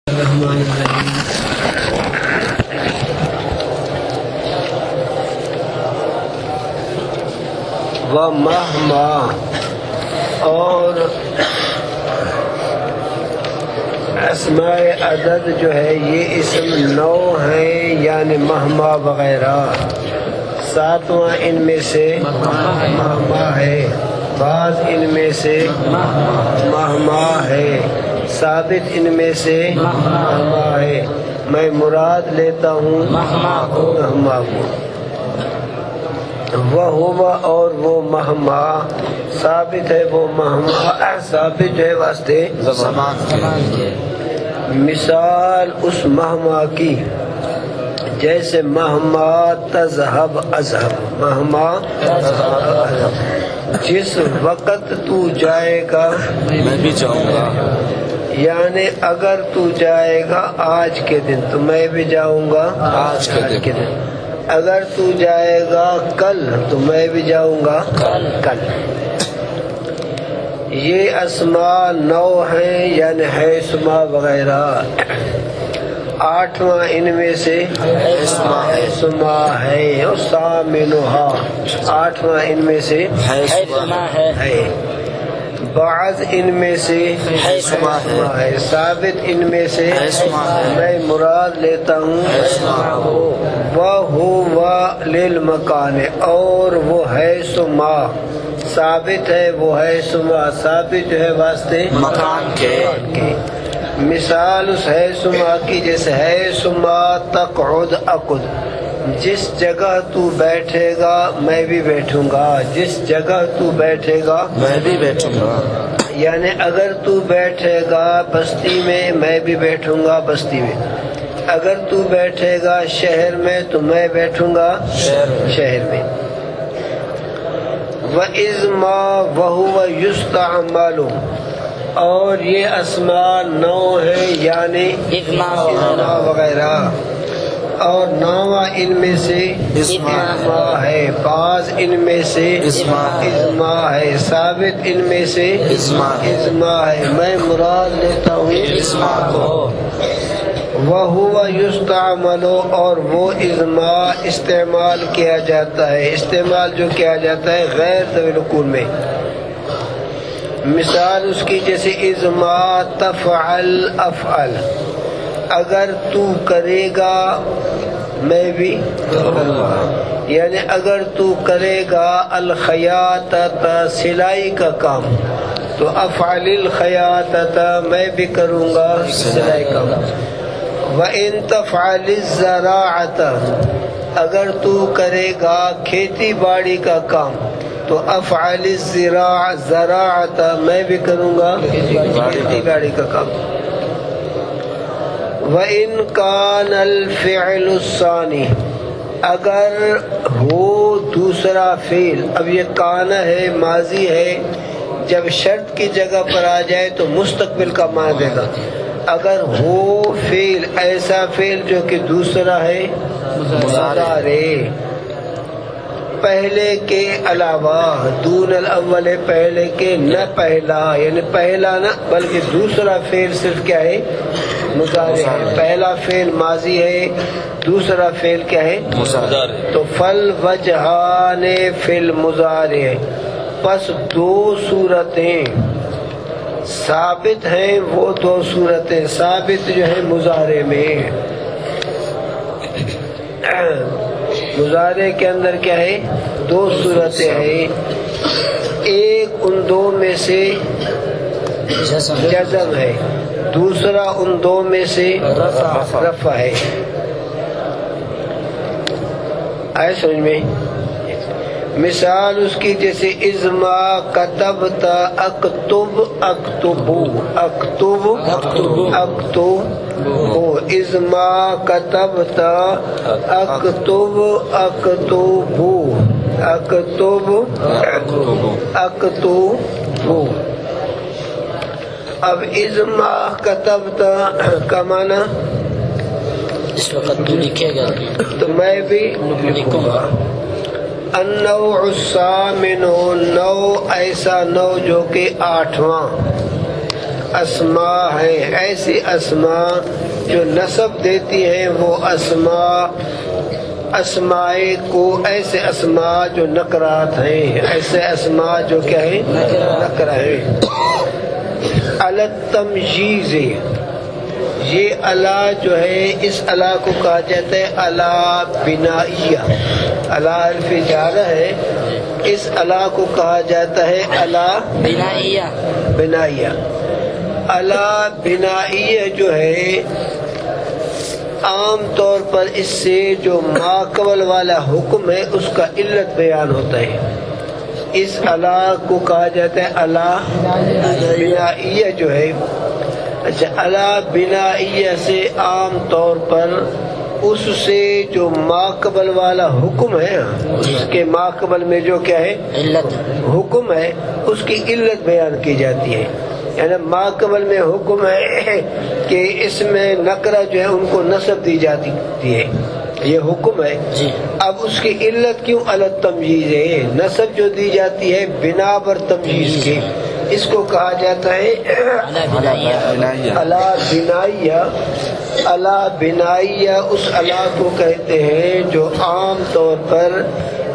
الرحمن الرحیم ومہما، اور اسماء عدد جو ہے یہ اسم نو ہیں، یعنی مہما وغیرہ. ساتواں ان میں سے مہما ہے، بعض ان میں سے مہما ہے، ثابت ان میں سے مہما ہے. میں مراد لیتا ہوں مہما کو. وہ ہوا، اور وہ مہما ثابت ہے، وہ مہما ثابت ہے واسطے زمان کے. مثال اس مہما کی جیسے مہما تذہب اذہب، مہما تذہب، جس وقت تو جائے گا میں بھی جاؤں گا. یعنی اگر تو جائے گا آج کے دن تو میں بھی جاؤں گا آج کے دن. اگر تو جائے گا کل تو میں بھی جاؤں گا کل. یہ اسماء نو ہیں، یعنی ہے اسماء وغیرہ. آٹھواں ان میں سے اسماء ہے، اور ثامنھا، آٹھواں ان میں سے ہے. بعض ان میں سے ہے، ثابت ان میں سے میں مراد لیتا ہوں. وَهُوَ لِلْمَكَانِ، اور وہ ہے سما ثابت ہے، وہ ہے سما ثابت جو ہے واسطے مکان کے. مثال اس ہے سما کی جیسے ہے سما تقعد اقعد، جس جگہ تو بیٹھے گا میں بھی بیٹھوں گا، جس جگہ تو بیٹھے گا میں بھی بیٹھوں گا. یعنی اگر تو بیٹھے گا بستی میں میں بھی بیٹھوں گا بستی میں. اگر تو بیٹھے گا شہر میں تو میں بیٹھوں گا شہر میں. وَإِذْ مَا وَهُوَ يُسْتَعْمَلُ، اور یہ اسماء نو ہے، یعنی اسماء وغیرہ. اور نواں ان میں سے اسماء ہے، بعض ان میں سے اسماء ہے، ثابت ان میں سے اسماء ہے. میں مراد لیتا ہوں اسماء کو. وَهُوَ يُسْتَعْمَلُ، اور وہ اسماء استعمال کیا جاتا ہے، استعمال جو کیا جاتا ہے غیر ذوی العقول میں. مثال اس کی جیسے اسماء تفعل افعل، اگر تو کرے گا میں بھی کروں گا. یعنی اگر تو کرے گا الخیاطۃ سلائی کا کام تو افعل الخیاطۃ میں بھی کروں گا سلائی کا کام. وَإِن تفعل الزراعۃ، اگر تو کرے گا کھیتی باڑی کا کام تو افعل الزراعۃ میں بھی کروں گا کھیتی باڑی کا کام. وَإِن كَانَ الْفِعْلُ الثَّانِي، اگر ہو دوسرا فعل. اب یہ کان ہے، ماضی ہے، جب شرط کی جگہ پر آ جائے تو مستقبل کا معنی دے گا. اگر ہو فعل ایسا فعل جو کہ دوسرا ہے مضارع، پہلے کے علاوہ، دون الاول، پہلے کے نہ پہلا، یعنی پہلا نہ بلکہ دوسرا فعل صرف کیا ہے مضارع ہے. پہلا فعل ماضی ہے، دوسرا فعل کیا ہے مضارع. تو فل وجہان فی المضارع، پس دو صورتیں ثابت ہیں، وہ دو صورتیں ثابت جو ہے مضارع میں. مضارع کے اندر کیا ہے دو صورتیں ہیں. ایک ان دو میں سے جزم ہے، دوسرا ان دو میں سے رفع ہے. آئے سمجھ میں؟ مثال اس کی جیسے ازما کتبت اکتب اکتبو، اکتب اکتبو. ازما کتبت اکتب اکتبو، اکتب اکتبو. اب ازما کتبت کا معنی اس وقت تو لکھے گا تو میں بھی لکھوں گا. النوع الثامن، نو ایسا نو جو کہ آٹھواں. اسماء ہیں، ایسی اسماء جو نسب دیتی ہیں وہ اسماء کو، ایسے اسماء جو نکرات ہیں، ایسے اسماء جو کیا ہیں نکرہ ہیں۔ التمجیز، یہ الا جو ہے اس الا کو کہا جاتا ہے الا بنائیہ، الا حرف جارہ ہے، اس الا کو کہا جاتا ہے الا بنائیہ۔ بنائیہ۔ الا بنائیہ جو ہے عام طور پر اس سے جو ماقبل والا حکم ہے اس کا علت بیان ہوتا ہے، اس الا کو کہا جاتا ہے الا بنائیہ جو ہے۔ اچھا، الا بنائیہ سے عام طور پر اس سے جو ماقبل والا حکم ہے، اس کے ماقبل میں جو کیا ہے علت حکم ہے، اس کی علت بیان کی جاتی ہے۔ یعنی ماقبل میں حکم ہے کہ اس میں نکرہ جو ہے ان کو نسب دی جاتی ہے، یہ حکم ہے۔ جی۔ اب اس کی علت کیوں الگ تمجیز ہے؟ نسب جو دی جاتی ہے بنا بر تمجیز کے، اس کو کہا جاتا ہے الا بنائیہ۔ الا بنائیہ۔ الا بنائیہ اس الا کو کہتے ہیں جو عام طور پر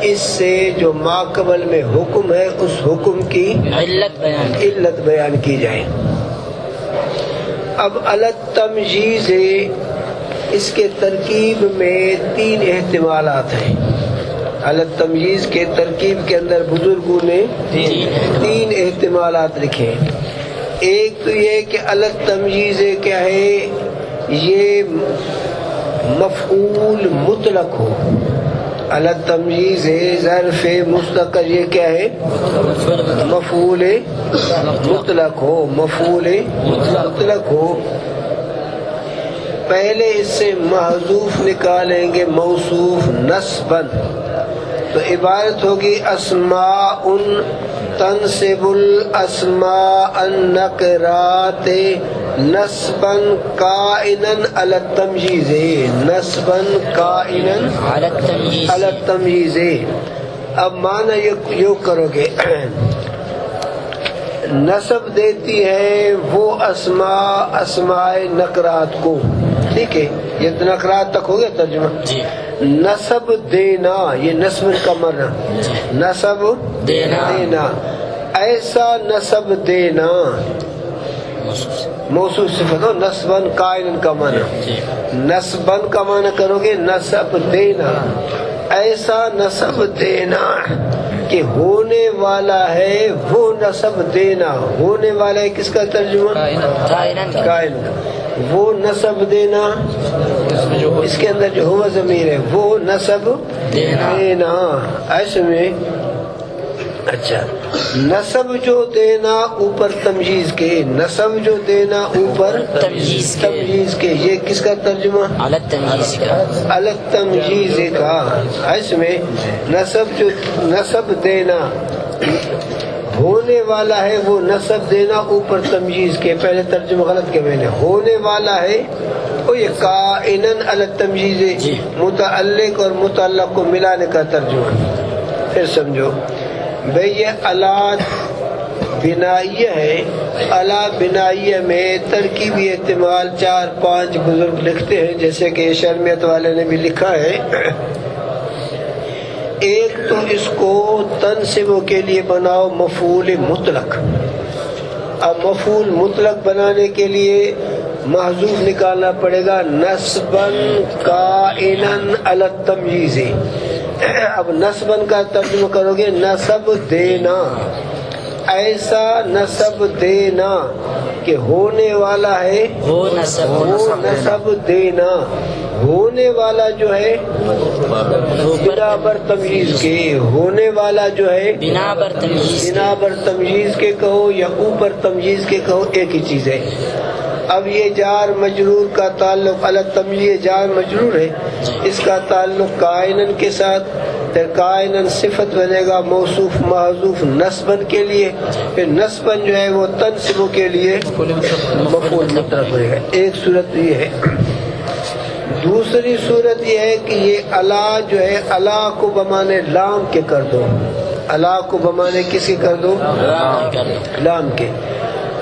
اس سے جو ماقبل میں حکم ہے اس حکم کی علت بیان کی جائے۔ اب الگ تمجیز ہے، اس کے ترکیب میں 3 احتمالات ہیں۔ الگ تمجیز کے ترکیب کے اندر بزرگوں نے 3 احتمالات لکھے۔ ایک تو یہ کہ الگ تمجیز کیا ہے، یہ مفعول مطلق ہو۔ الگ تمجیز ہے ظرف مستقر، یہ کیا ہے مفعول مطلق ہو، مفعول مطلق ہو۔ پہلے اس سے محذوف نکالیں گے موصوف نسباً، تو عبارت ہوگی اسماء تنصب الاسماء النکرات نسباً قائنا علی التمجیز، نسباً قائنا علی التمجیز۔ اب معنی یہ کرو گے، نسب دیتی ہے وہ اسماء نکرات کو، ٹھیک ہے، یہ نکرات تک ہو گیا ترجمہ۔ نسب دینا، یہ نسب کا معنی، نسب دینا، ایسا نسب دینا، موصوف صفت ہو، نسباً قائلاً کا معنی، نسباً کا معنی کرو گے نسب دینا، ایسا نسب دینا کہ ہونے والا ہے وہ نسب دینا۔ ہونے والا ہے کس کا ترجمہ؟ قائل۔ وہ نسب دینا، اس کے اندر جو ہوا ضمیر ہے، وہ نسب دینا، ایسے میں اچھا نسب جو دینا اوپر تمجیز کے، نسب جو دینا اوپر تمجیز کے، یہ کس کا ترجمہ؟ الگ تمجیز کا۔ اس میں نسب جو نسب دینا ہونے والا ہے وہ نسب دینا اوپر تمجیز کے، پہلے ترجمہ غلط کیا میں نے، ہونے والا ہے وہ یہ قائناً علی تمجیز، متعلق اور متعلق کو ملانے کا ترجمہ۔ پھر سمجھو بھئی، یہ الا بنائیہ ہے، الا بنائیہ میں ترکیبی احتمال 4-5 بزرگ لکھتے ہیں، جیسے کہ شرمیت والے نے بھی لکھا ہے۔ ایک تو اس کو تنصبوں کے لیے بناؤ مفعول مطلق۔ اب مفعول مطلق بنانے کے لیے محذوف نکالنا پڑے گا نسباً قائلاً علی التمجیز۔ اب نسباً کا ترجمہ کرو گے نسب دینا، ایسا نسب دینا کہ ہونے والا ہے وہ نسب دینا، ہونے والا جو ہے بنا بر تمجیز کے، ہونے والا جو ہے بنا بر تمجیز کے کہو یا اوپر تمجیز کے کہو، ایک ہی چیز ہے۔ اب یہ جار مجرور کا تعلق الگ تمجیز جار مجرور ہے، اس کا تعلق قائناً کے ساتھ، پھر قائناً صفت بنے گا موصوف محذوف نسباً کے لیے، پھر نسباً جو ہے وہ تنصبوں کے لیے مفعول مطلق بنے گا۔ ایک صورت یہ ہے۔ دوسری صورت یہ ہے کہ یہ الا جو ہے الا کو بمانے لام کے کر دو، الا کو بمانے کس کے کر دو؟ لام کے۔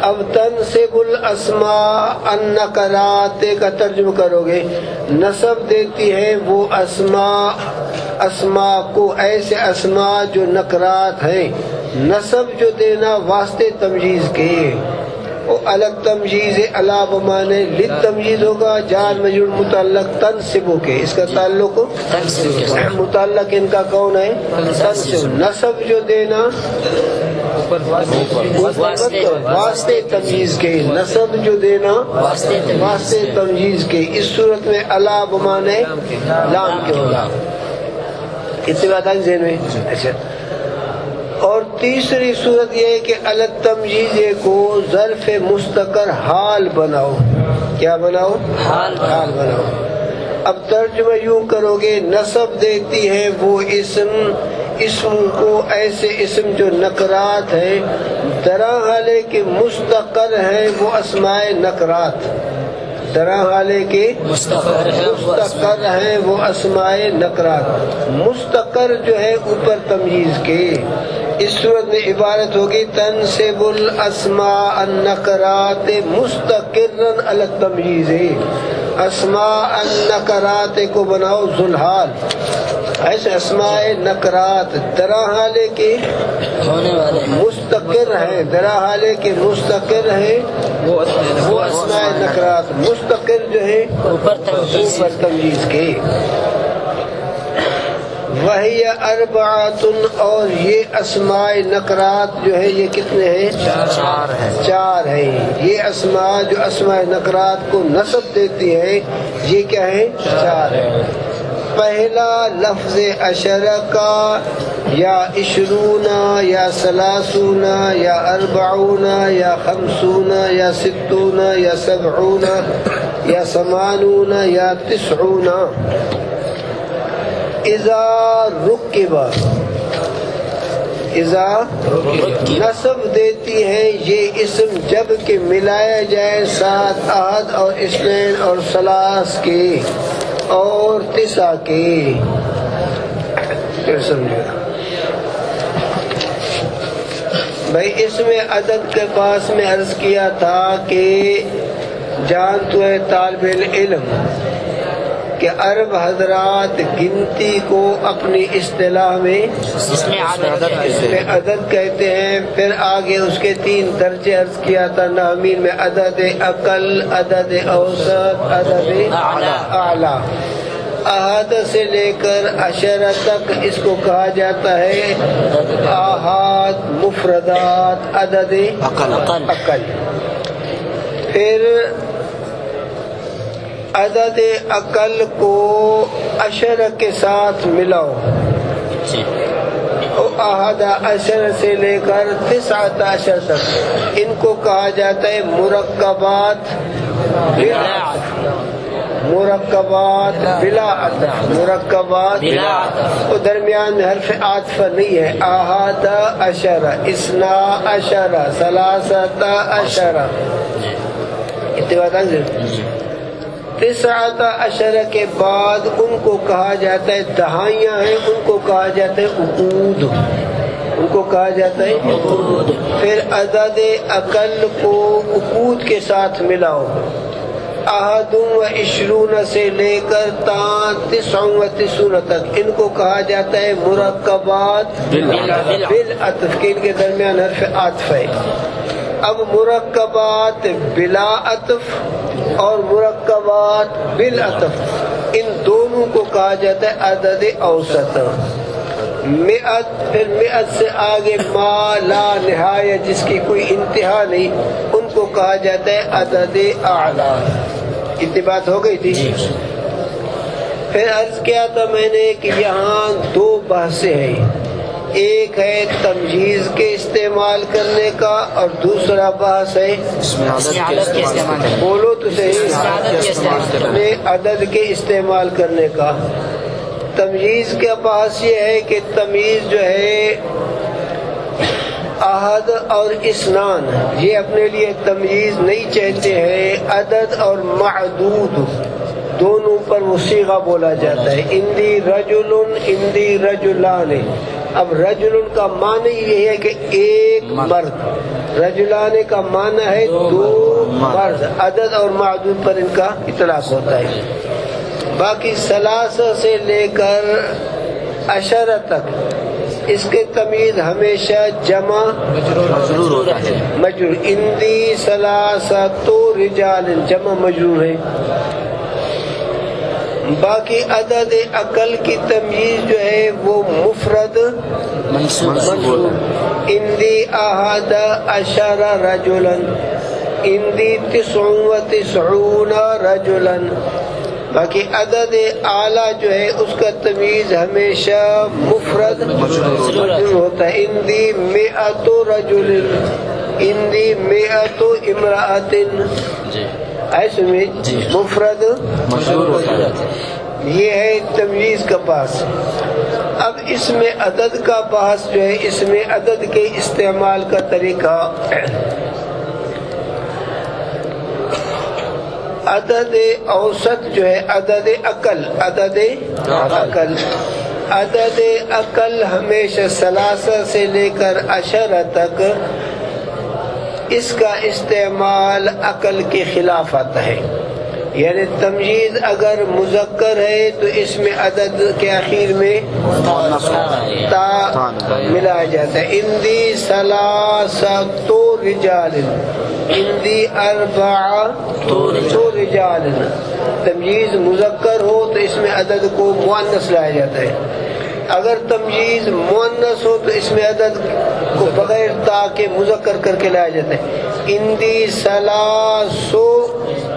اب تنصب الاسماء النکرات کا ترجمہ کرو گے، نصب دیتی ہے وہ اسماء کو، ایسے اسماء جو نکرات ہیں، نصب جو دینا واسطے تمجیز کے، وہ الگ تمجیز الا بمانے لت تمجیز ہوگا، جار مجرور متعلق تنصب کے، اس کا تعلق متعلق ان کا کون ہے؟ تنصب۔ نصب جو دینا واسطے تمجیز کے، نصب جو دینا واسطے تمجیز کے، اس صورت میں الا بمانے لام کے ہوگا۔ اتنی بات آئی ذہن میں؟ اچھا، اور تیسری صورت یہ ہے کہ الگ تمجیز کو ظرف مستقر حال بناؤ۔ کیا بناؤ؟ حال بناؤ۔ اب ترجمہ یوں کرو گے، نصب دیتی ہے وہ اسم کو، ایسے اسم جو نکرات ہے، درا حالے کہ مستقر ہے وہ اسماء نکرات، درا حالے کہ مستقر ہے وہ اسماء نکرات، مستقر جو ہے اوپر تمجیز کے۔ اس صورت میں عبارت ہوگی تنصب الاسماء النکرات مستقرا علی التمجیز، اسماء النکرات کو بناؤ ذوالحال، ایسے اسماء نکرات درا حالے کے مستقر ہے، درا حالے کے مستقر ہے وہ اسماء نکرات، مستقر جو ہے اوپر تمجیز کے۔ وہی اربعۃ، اور یہ اسماء نکرات جو ہے یہ کتنے ہیں؟ چار ہیں۔ یہ اسماء جو اسماء نکرات کو نصب دیتی ہے یہ کیا ہے؟ چار ہیں۔ پہلا لفظ عشرہ کا یا عشرون یا ثلاثون یا اربعون یا خمسون یا ستون یا سبعون یا ثمانون یا تسعون، اذا رکب، نصب دیتی ہے یہ اسم جب کہ ملایا جائے ساتھ احد اور اثنین اور ثلاث کے اور تسع کے۔ پھر سمجھے بھائی، اس میں عدد کے پاس میں عرض کیا تھا کہ جان تو ہے طالب علم کہ عرب حضرات گنتی کو اپنی اصطلاح میں اس میں عدد کہتے ہیں، پھر آگے اس کے 3 درجے عرض کیا تھا نامین میں، عدد اقل، عدد اوسط، عدد اعلیٰ۔ احد سے لے کر عشرہ تک اس کو کہا جاتا ہے آحاد، مفردات، عدد اقل۔ پھر عدد اقل کو عشرہ کے ساتھ ملاؤ، احد عشر سے لے کر 19 تک، ان کو کہا جاتا ہے مرکبات بلا عطف، مرکبات وہ درمیان میں حرف عطف نہیں ہے، احد عشرہ، اثنا عشرہ، ثلاثۃ عشرہ، اتباع 19 عشرہ کے بعد ان کو کہا جاتا ہے دہائیاں ہیں، ان کو کہا جاتا ہے عقود، ان کو کہا جاتا ہے عقود۔ پھر عدد اقل کو عقود کے ساتھ ملاؤ، احد و عشرون سے لے کر 99 تک، ان کو کہا جاتا ہے مرکبات بالعطف، کہ ان کے درمیان حرف عطف ہے۔ اب مرکبات بلا عطف اور مرکبات بالعطف، ان دونوں کو کہا جاتا ہے عدد اوسط۔ مئت، پھر مئت سے آگے ما لا نہایہ، جس کی کوئی انتہا نہیں، ان کو کہا جاتا ہے عدد اعلیٰ۔ اتنی بات ہو گئی تھی۔ پھر عرض کیا تھا میں نے کہ یہاں 2 بحثیں ہیں، ایک ہے تمجیز کے استعمال کرنے کا اور دوسرا بحث ہے بولو تو صحیح، عدد کے استعمال کرنے کا۔ تمجیز کا بحث یہ ہے کہ تمیز جو ہے احد اور اثنان، یہ اپنے لیے تمجیز نہیں چاہتے ہیں، عدد اور معدود دونوں پر وہ صیغہ بولا جاتا ہے، اندی رجل، اندی رجلان۔ اب رجل کا معنی یہ ہے کہ ایک مرد، رجلان کا معنی ہے دو مرد، عدد اور معدود پر ان کا اطلاق ہوتا ہے. باقی ثلاثہ سے لے کر عشرہ تک اس کے تمیز ہمیشہ جمع مجرور ہوتا ہے. مجرور. اندی ثلاثۃ رجال جمع مجرور ہے. باقی عدد عقل کی تمیز جو ہے وہ مفرد منصوب. اندی احد عشر رجلا، اندی 99 رجلا. باقی عدد اعلیٰ جو ہے اس کا تمیز ہمیشہ مفرد مجرور ہوتا ہے. اندی 100 رجل، اندی 100 امرأۃ. ایسے میں مفرد مجرور ہوتا ہے. یہ ہے تمیز کا بحث. اب اس میں عدد کا بحث جو ہے، اس میں عدد کے استعمال کا طریقہ. عدد اوسط جو ہے عدد عقل، عدد عقل. عدد عقل ہمیشہ ثلاثہ سے لے کر عشرہ تک اس کا استعمال عقل کے خلاف آتا ہے. یعنی تمجید اگر مذکر ہے تو اس میں عدد کے آخر میں تا ملایا جاتا ہے. اندی ثلاثۃ رجال، اندی اربعۃ رجال. تمجیز مذکر ہو تو اس میں عدد کو مؤنث لایا جاتا ہے. اگر تمجیز مؤنث ہو تو اس میں عدد کو بغیر تا کے مذکر کر کے لایا جاتا ہے. اندی ثلاث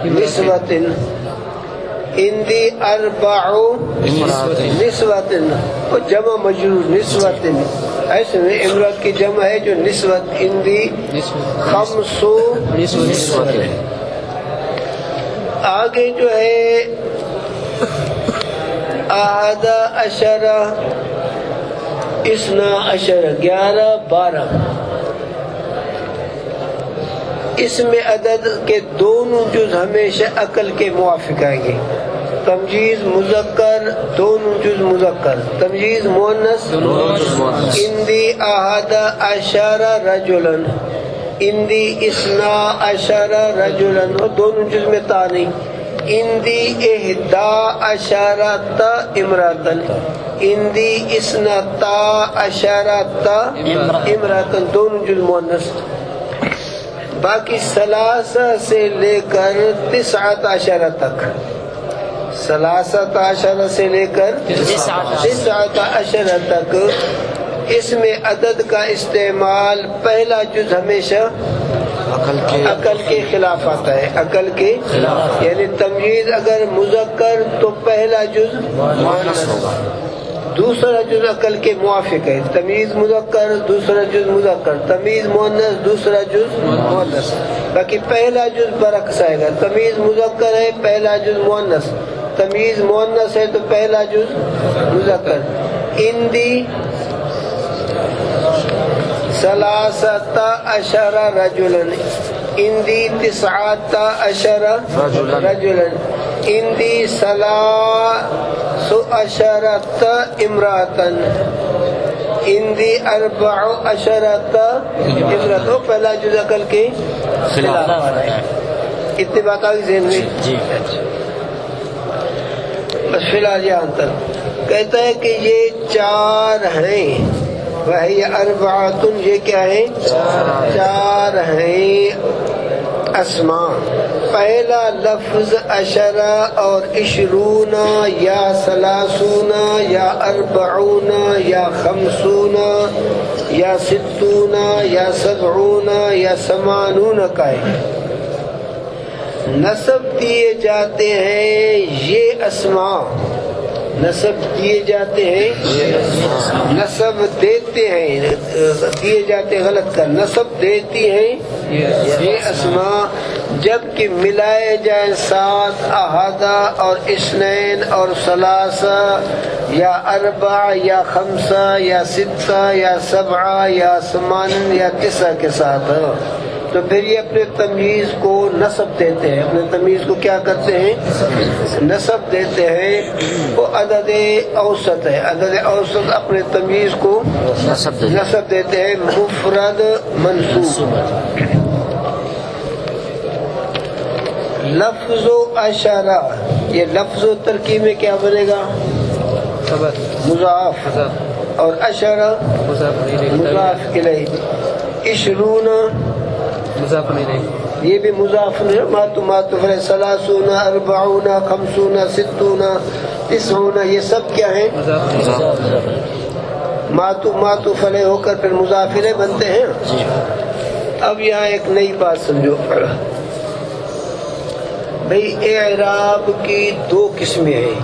نسوۃ، اندی اربع نسوۃ. اور جمع مجرور نسوۃ. ایسے میں امرأت کی جمع ہے جو نسوت. اندی 5 نسوۃ. آگے جو ہے احد عشرہ، 12 11 12. اس میں عدد کے دونوں جز ہمیشہ عقل کے موافق آئیں گے. تمجیز مذکر دونوں جز مذکر، تمجیز مؤنث اندی احد عشر رجلا، اندی 12 رجلا. اور دونوں جز میں تا نہیں. اندی 11 امراتن، اندی 12 امراتن. دونوں جز مؤنث. باقی 13 سے لے کر 19 تک، 13 سے لے کر 19 تک اس میں عدد کا استعمال پہلا جز ہمیشہ عقل کے خلاف آتا ہے. عقل کے یعنی تمجید اگر مذکر تو پہلا جز مؤنث ہوگا، دوسرا جز عقل کے موافق ہے. تمیز مذکر دوسرا جز مذکر، تمیز مؤنث دوسرا جز مؤنث. باقی پہلا جز برعکس آئے گا. تمیز مذکر ہے پہلا جز مؤنث، تمیز مؤنث ہے تو پہلا جز مذکر. اندی 13 رجلا، اندی 19 رجلا. اندی 13 امراتن، اندی 14 امرات. پہلا جز عقل کے خلاف آ رہا ہے. اتنی بات آگے ذہن میں. بس فی الحال یہاں تک کہتا ہے کہ یہ 4 ہیں. وہی اربعۃ، یہ کیا ہے؟ 4 ہیں اسماء. پہلا لفظ 10 اور 20 یا 30 یا 40 یا 50 یا 60 یا 70 یا 80 کا ہے. نسب دیے جاتے ہیں یہ اسماء، نسب دیے جاتے ہیں، نسب دیتے ہیں، دیے جاتے غلط کا، نسب دیتی ہیں یہ اسماء جبکہ ملائے جائیں 7 احادہ اور 2 اور 3 یا 4 یا 5 یا 6 یا 7 یا 8 یا 9 کے ساتھ. تو پھر یہ اپنے تمیز کو نصب دیتے ہیں. اپنے تمیز کو کیا کرتے ہیں؟ نصب دیتے ہیں. وہ عدد اوسط ہے. عدد اوسط اپنے تمیز کو نصب دیتے ہیں. مفرد منصوب. لفظ و اشارہ، یہ لفظ و ترکیب میں کیا بنے گا؟ مضاف. اور اشارہ مضاف الیہ. عشرون یہ بھی مضاف ہے. ماتو ہے. ثلاثون، اربعون، خمسون، ستون، تسعون، یہ سب کیا ہیں؟ ماتو فلے ہو کر پھر مضاف الیہ بنتے ہیں. اب یہاں ایک نئی بات سمجھو بھئی. اعراب کی دو قسمیں ہیں.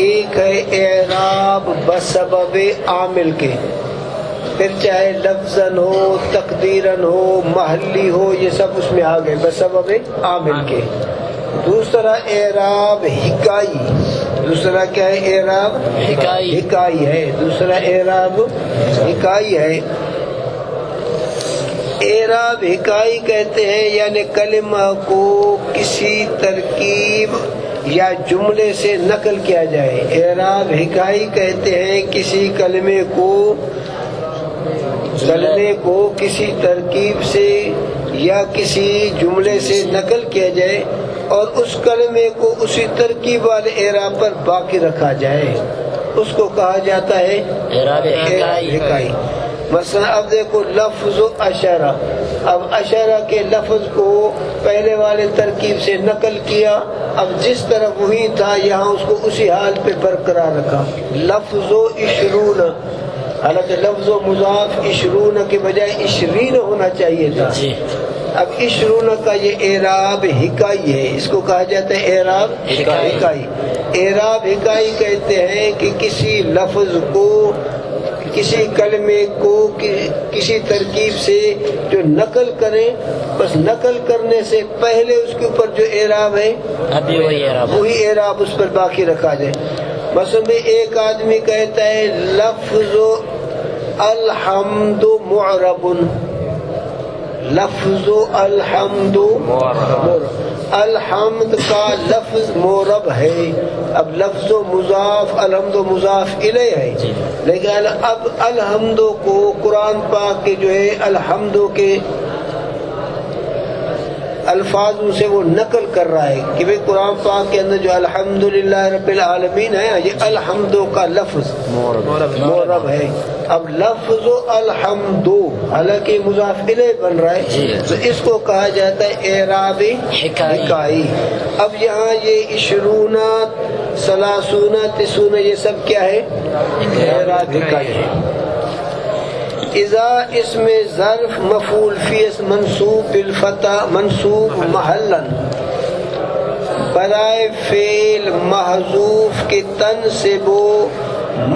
ایک ہے اعراب بسبب عامل کے، پھر چاہے لفظاً ہو، تقدیراً ہو، محلی ہو، یہ سب اس میں آ گئے بسبب عامل کے. دوسرا اعراب حکائی. دوسرا کیا ہے؟ اعراب حکائی ہے. دوسرا اعراب حکائی ہے. اعراب حکائی کہتے ہیں یعنی کلمہ کو کسی ترکیب یا جملے سے نقل کیا جائے. اعراب حکائی کہتے ہیں کسی کلمے کو کسی ترکیب سے یا کسی جملے سے نقل کیا جائے اور اس کلمے کو اسی ترکیب والے اعراب پر باقی رکھا جائے. اس کو کہا جاتا ہے اعراب حکائی. مثلا اب دیکھو لفظ و اشارہ. اب اشارہ کے لفظ کو پہلے والے ترکیب سے نقل کیا. اب جس طرح وہی تھا یہاں اس کو اسی حال پہ برقرار رکھا. لفظ و عشرون، حالانکہ لفظ و مضاف عشرون کے بجائے عشرین ہونا چاہیے تھا. اب عشرون کا یہ اعراب حکائی ہے. اس کو کہا جاتا ہے اعراب حکائی. اعراب حکائی کہتے ہیں کہ کسی لفظ کو، کسی کلمے کو کسی ترکیب سے جو نقل کریں، بس نقل کرنے سے پہلے اس کے اوپر جو اعراب ہے وہی اعراب اس پر باقی رکھا جائے. مثلا ایک آدمی کہتا ہے لفظ الحمد معرب. لفظ الحمد الحمد کا لفظ معرب ہے. اب لفظ و مضاف، الحمد و مضاف الیہ ہے. لیکن اب الحمد کو قرآن پاک کے جو ہے الحمد کے الفاظوں سے وہ نقل کر رہا ہے کہ بھئی قرآن پاک کے اندر جو الحمدللہ رب العالمین ہے یہ الحمد کا لفظ معرب ہے. اب لفظ الحمد حالانکہ مضاف الیہ بن رہا ہے تو اس کو کہا جاتا ہے اعراب حکائی. اب یہاں یہ عشرون، ثلاثون، تسعون یہ سب کیا ہے؟ اعراب حکائی ہے. اذا اسم ظرف مفعول فی منصوب بالفتح منصوب محلا برائے فعل محذوف کے تنصب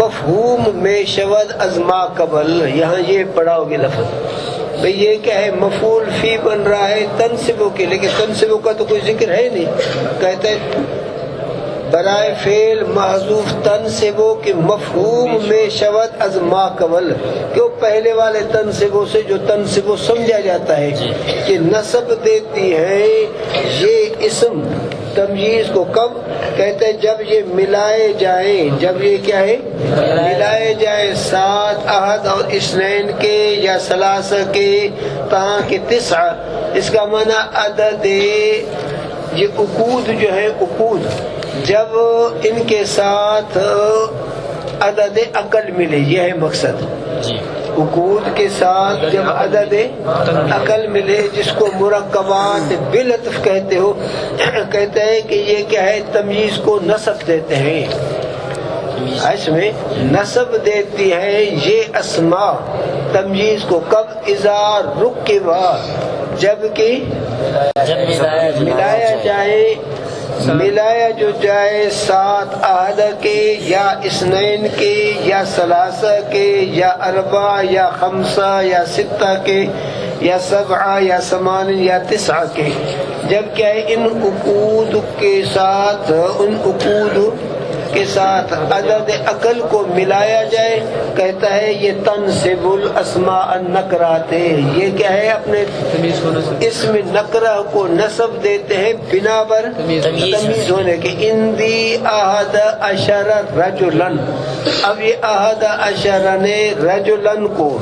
مفہوم میں شود از ما قبل. یہاں یہ پڑھاؤ گے لفظ بھئی یہ کیا ہے؟ مفعول فی بن رہا ہے تنصبوں کے، لیکن تنصبوں کا تو کوئی ذکر ہے نہیں. کہتے ہیں برائے فعل محذوف تنصبوں کے مفہوم میں شود از ما قبل، کہ پہلے والے تنصبوں سے جو تنصبوں سمجھا جاتا ہے کہ نصب دیتی ہے یہ اسم تمییز کو. کب کہتے ہیں؟ جب یہ ملائے جائیں. جب یہ کیا ہے؟ ملائے جائیں سات احد اور اثنین کے یا ثلاثہ کے تہاں کے تسع. اس کا معنی عدد یہ عقود جو ہے عقود جب ان کے ساتھ عدد عقل ملے، یہ ہے مقصد. عقود کے ساتھ جب عدد عقل ملے جس کو مرکبات بالعطف کہتے ہو، کہتے ہیں کہ یہ کیا ہے؟ تمییز کو نصب دیتے ہیں. اس میں نصب دیتی ہے یہ اسماء تمییز کو. کب؟ اذا رکبا، جبکہ ملایا جائے، ملایا جو جائے سات احد کے یا اثنین کے یا ثلاثہ کے یا اربع یا خمسہ یا ستہ کے یا سبعہ یا ثمان یا تسعہ کے. جب کیا ہے؟ ان عقود کے ساتھ، ان عقود کے ساتھ عدد عقل کو ملایا جائے، کہتا ہے یہ تنصب الاسماء النکرات، یہ کیا ہے اپنے اسم نکرہ کو نصب دیتے ہیں بنا پر تمیز ہونے کے. اندی احد عشر رجلن، اب یہ احد عشر نے رجلن کو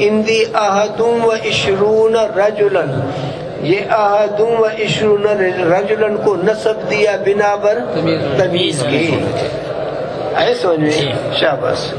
اندی احدم و عشرون رجلن، یہ احدم و عشرون رجلن کو نصب دیا بنا پر تمیز کی. آئے سمجھ میں؟ شاباش.